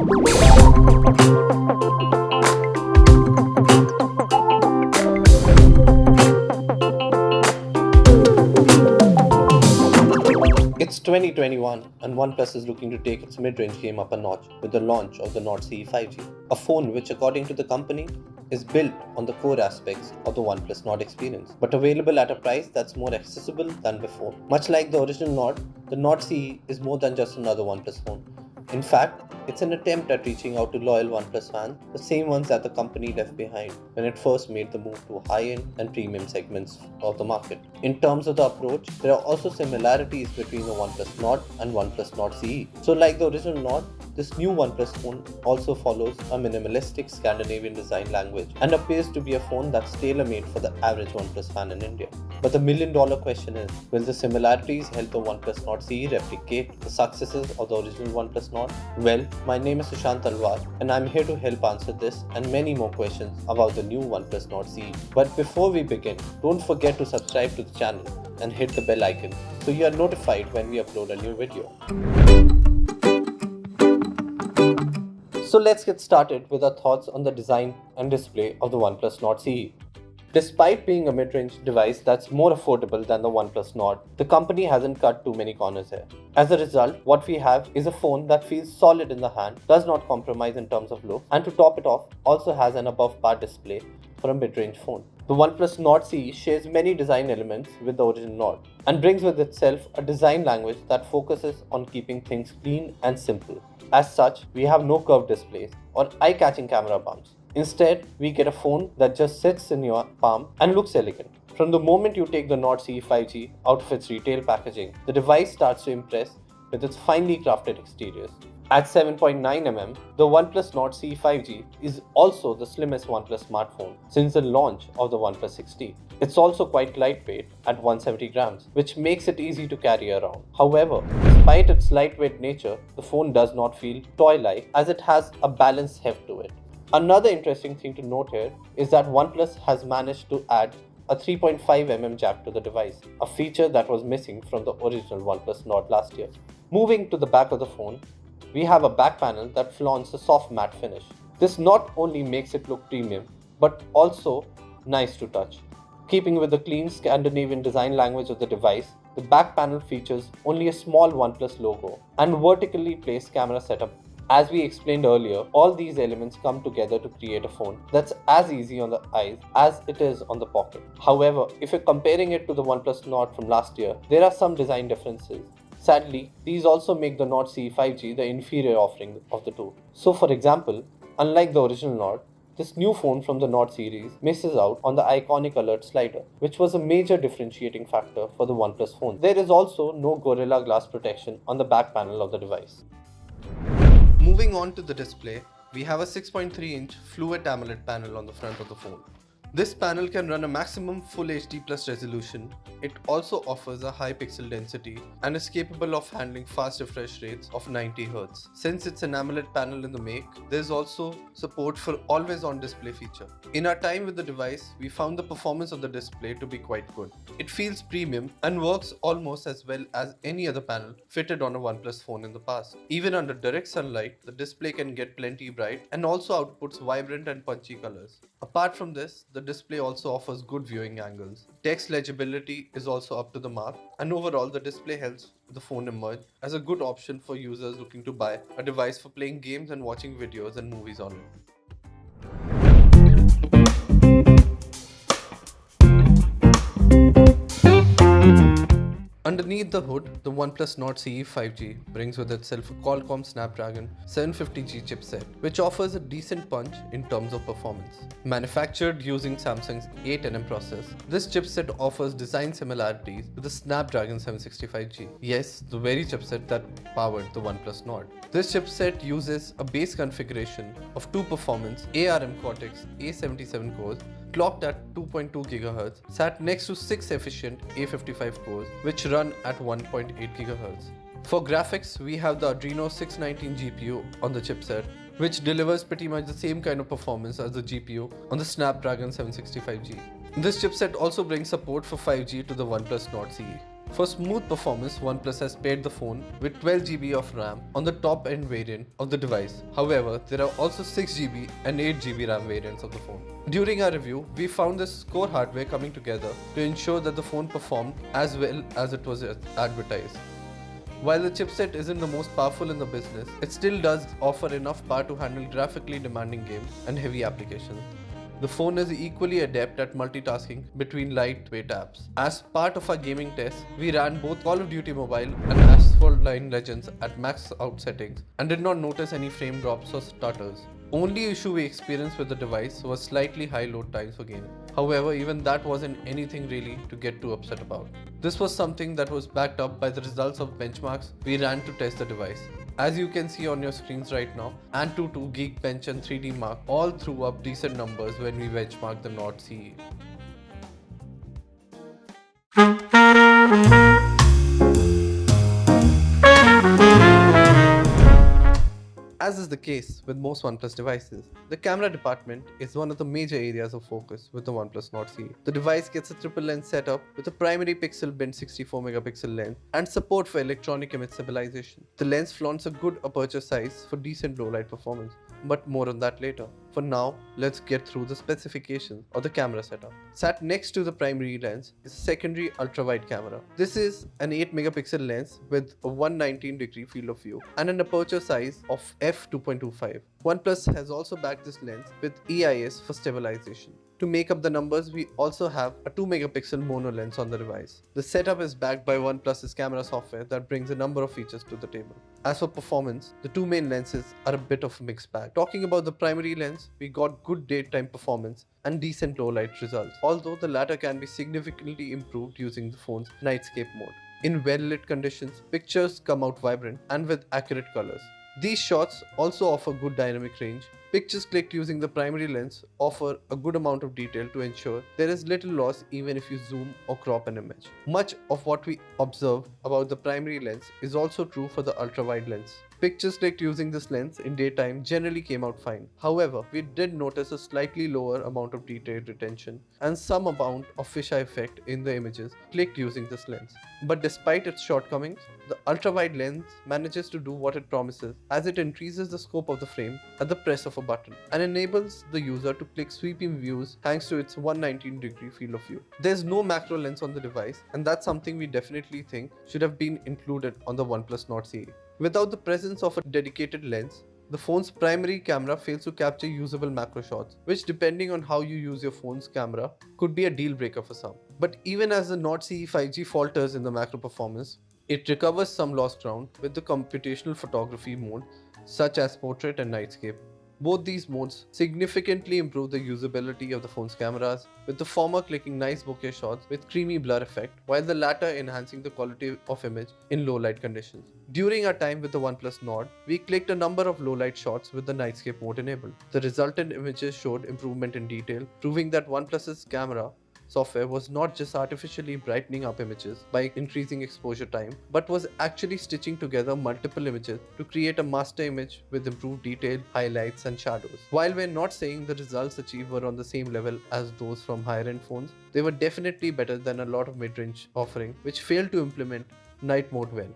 It's 2021 and OnePlus is looking to take its mid-range game up a notch with the launch of the Nord CE 5G, a phone which, according to the company, is built on the core aspects of the OnePlus Nord experience, but available at a price that's more accessible than before. Much like the original Nord, the Nord CE is more than just another OnePlus phone. In fact, it's an attempt at reaching out to loyal OnePlus fans, the same ones that the company left behind when it first made the move to high-end and premium segments of the market. In terms of the approach, there are also similarities between the OnePlus Nord and OnePlus Nord CE. So like the original Nord, this new OnePlus phone also follows a minimalistic Scandinavian design language and appears to be a phone that's tailor-made for the average OnePlus fan in India. But the million-dollar question is, will the similarities help the OnePlus Nord CE replicate the successes of the original OnePlus Nord? Well, my name is Sushant Talwar and I'm here to help answer this and many more questions about the new OnePlus Nord CE. But before we begin, don't forget to subscribe to the channel and hit the bell icon so you are notified when we upload a new video. So let's get started with our thoughts on the design and display of the OnePlus Nord CE. Despite being a mid-range device that's more affordable than the OnePlus Nord, the company hasn't cut too many corners here. As a result, what we have is a phone that feels solid in the hand, does not compromise in terms of look, and to top it off, also has an above-par display for a mid-range phone. The OnePlus Nord CE shares many design elements with the original Nord and brings with itself a design language that focuses on keeping things clean and simple. As such, we have no curved displays or eye-catching camera bumps. Instead, we get a phone that just sits in your palm and looks elegant. From the moment you take the Nord CE 5G out of its retail packaging, the device starts to impress with its finely crafted exteriors. At 7.9mm, the OnePlus Nord CE 5G is also the slimmest OnePlus smartphone since the launch of the OnePlus 6T. It's also quite lightweight at 170 grams, which makes it easy to carry around. However, despite its lightweight nature, the phone does not feel toy-like as it has a balanced heft to it. Another interesting thing to note here is that OnePlus has managed to add a 3.5mm jack to the device, a feature that was missing from the original OnePlus Nord last year. Moving to the back of the phone, we have a back panel that flaunts a soft matte finish. This not only makes it look premium, but also nice to touch. Keeping with the clean Scandinavian design language of the device, the back panel features only a small OnePlus logo and vertically placed camera setup. As we explained earlier, all these elements come together to create a phone that's as easy on the eyes as it is on the pocket. However, if you're comparing it to the OnePlus Nord from last year, there are some design differences. Sadly, these also make the Nord CE 5G the inferior offering of the two. So for example, unlike the original Nord, this new phone from the Nord series misses out on the iconic alert slider, which was a major differentiating factor for the OnePlus phone. There is also no Gorilla Glass protection on the back panel of the device. Moving on to the display, we have a 6.3-inch Fluid AMOLED panel on the front of the phone. This panel can run a maximum Full HD Plus resolution. It also offers a high pixel density and is capable of handling fast refresh rates of 90Hz. Since it's an AMOLED panel in the make, there is also support for always-on display feature. In our time with the device, we found the performance of the display to be quite good. It feels premium and works almost as well as any other panel fitted on a OnePlus phone in the past. Even under direct sunlight, the display can get plenty bright and also outputs vibrant and punchy colors. Apart from this, the display also offers good viewing angles. Text legibility is also up to the mark, and overall the display helps the phone emerge as a good option for users looking to buy a device for playing games and watching videos and movies on it. Underneath the hood, the OnePlus Nord CE 5G brings with itself a Qualcomm Snapdragon 750G chipset, which offers a decent punch in terms of performance. Manufactured using Samsung's A10M process, this chipset offers design similarities with the Snapdragon 765G. Yes, the very chipset that powered the OnePlus Nord. This chipset uses a base configuration of 2 performance ARM Cortex A77 cores clocked at 2.2 GHz, sat next to 6 efficient A55 cores which run at 1.8 GHz. For graphics, we have the Adreno 619 GPU on the chipset, which delivers pretty much the same kind of performance as the GPU on the Snapdragon 765G. This chipset also brings support for 5G to the OnePlus Nord CE. For smooth performance, OnePlus has paired the phone with 12 GB of RAM on the top end variant of the device. However, there are also 6 GB and 8 GB RAM variants of the phone. During our review, we found this core hardware coming together to ensure that the phone performed as well as it was advertised. While the chipset isn't the most powerful in the business, it still does offer enough power to handle graphically demanding games and heavy applications. The phone is equally adept at multitasking between lightweight apps. As part of our gaming test, we ran both Call of Duty Mobile and Asphalt Line Legends at max out settings and did not notice any frame drops or stutters. Only issue we experienced with the device was slightly high load times for gaming. However, even that wasn't anything really to get too upset about. This was something that was backed up by the results of benchmarks we ran to test the device. As you can see on your screens right now, Antutu, Geekbench and 3D Mark all threw up decent numbers when we benchmarked the Nord CE. As is the case with most OnePlus devices, the camera department is one of the major areas of focus with the OnePlus Nord CE. The device gets a triple lens setup with a primary pixel bent 64 megapixel lens and support for electronic image stabilization. The lens flaunts a good aperture size for decent low light performance, but more on that later. For now, let's get through the specifications of the camera setup. Sat next to the primary lens is a secondary ultra-wide camera. This is an 8 megapixel lens with a 119-degree field of view and an aperture size of f2.25. OnePlus has also backed this lens with EIS for stabilization. To make up the numbers, we also have a 2 megapixel mono lens on the device. The setup is backed by OnePlus's camera software that brings a number of features to the table. As for performance, the two main lenses are a bit of a mixed bag. Talking about the primary lens, we got good daytime performance and decent low light results, although the latter can be significantly improved using the phone's nightscape mode. In well-lit conditions, pictures come out vibrant and with accurate colors. These shots also offer good dynamic range. Pictures clicked using the primary lens offer a good amount of detail to ensure there is little loss even if you zoom or crop an image. Much of what we observe about the primary lens is also true for the ultra-wide lens. Pictures clicked using this lens in daytime generally came out fine. However, we did notice a slightly lower amount of detail retention and some amount of fisheye effect in the images clicked using this lens. But despite its shortcomings, the ultra-wide lens manages to do what it promises as it increases the scope of the frame at the press of a button and enables the user to click sweeping views thanks to its 119-degree field of view. There's no macro lens on the device, and that's something we definitely think should have been included on the OnePlus Nord CE. Without the presence of a dedicated lens, the phone's primary camera fails to capture usable macro shots, which depending on how you use your phone's camera could be a deal breaker for some. But even as the Nord CE 5G falters in the macro performance, it recovers some lost ground with the computational photography mode such as portrait and nightscape. Both these modes significantly improve the usability of the phone's cameras, with the former clicking nice bokeh shots with creamy blur effect, while the latter enhancing the quality of image in low light conditions. During our time with the OnePlus Nord, we clicked a number of low light shots with the nightscape mode enabled. The resultant images showed improvement in detail, proving that OnePlus's camera software was not just artificially brightening up images by increasing exposure time, but was actually stitching together multiple images to create a master image with improved detail, highlights and shadows. While we're not saying the results achieved were on the same level as those from higher end phones, they were definitely better than a lot of mid-range offering which failed to implement night mode well.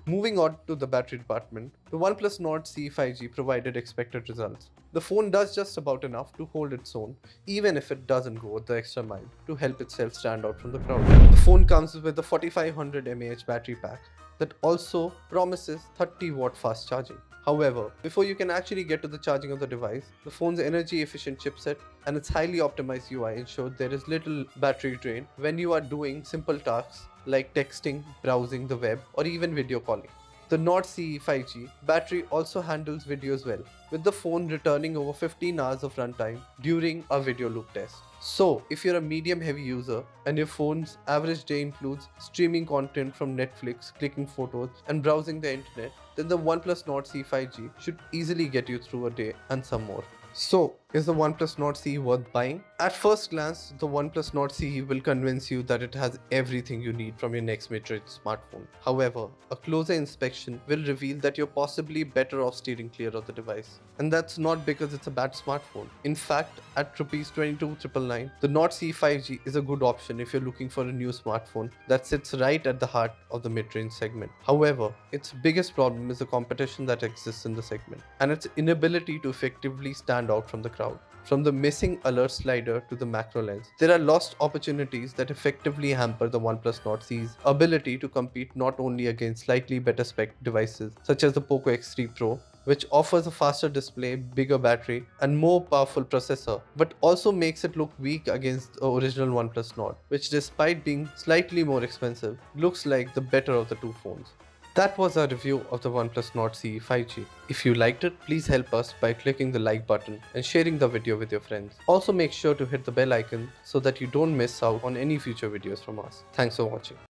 Moving on to the battery department, the OnePlus Nord CE 5G provided expected results. The phone does just about enough to hold its own, even if it doesn't go the extra mile to help itself stand out from the crowd. The phone comes with a 4500 mAh battery pack that also promises 30-watt fast charging. However, before you can actually get to the charging of the device, the phone's energy-efficient chipset and its highly optimized UI ensure there is little battery drain when you are doing simple tasks like texting, browsing the web, or even video calling. The Nord CE 5G battery also handles videos well, with the phone returning over 15 hours of runtime during a video loop test. So, if you're a medium-heavy user and your phone's average day includes streaming content from Netflix, clicking photos, and browsing the internet, then the OnePlus Nord CE 5G should easily get you through a day and some more. So, Is the OnePlus Nord CE worth buying? At first glance, the OnePlus Nord CE will convince you that it has everything you need from your next mid-range smartphone. However, a closer inspection will reveal that you're possibly better off steering clear of the device. And that's not because it's a bad smartphone. In fact, at Rs 22,999, the Nord CE 5G is a good option if you're looking for a new smartphone that sits right at the heart of the mid-range segment. However, its biggest problem is the competition that exists in the segment and its inability to effectively stand out from the crowd. From the missing alert slider to the macro lens, there are lost opportunities that effectively hamper the OnePlus Nord CE's ability to compete not only against slightly better spec devices such as the Poco X3 Pro, which offers a faster display, bigger battery, and more powerful processor, but also makes it look weak against the original OnePlus Nord, which despite being slightly more expensive, looks like the better of the two phones. That was our review of the OnePlus Nord CE 5G. If you liked it, please help us by clicking the like button and sharing the video with your friends. Also make sure to hit the bell icon so that you don't miss out on any future videos from us. Thanks for watching.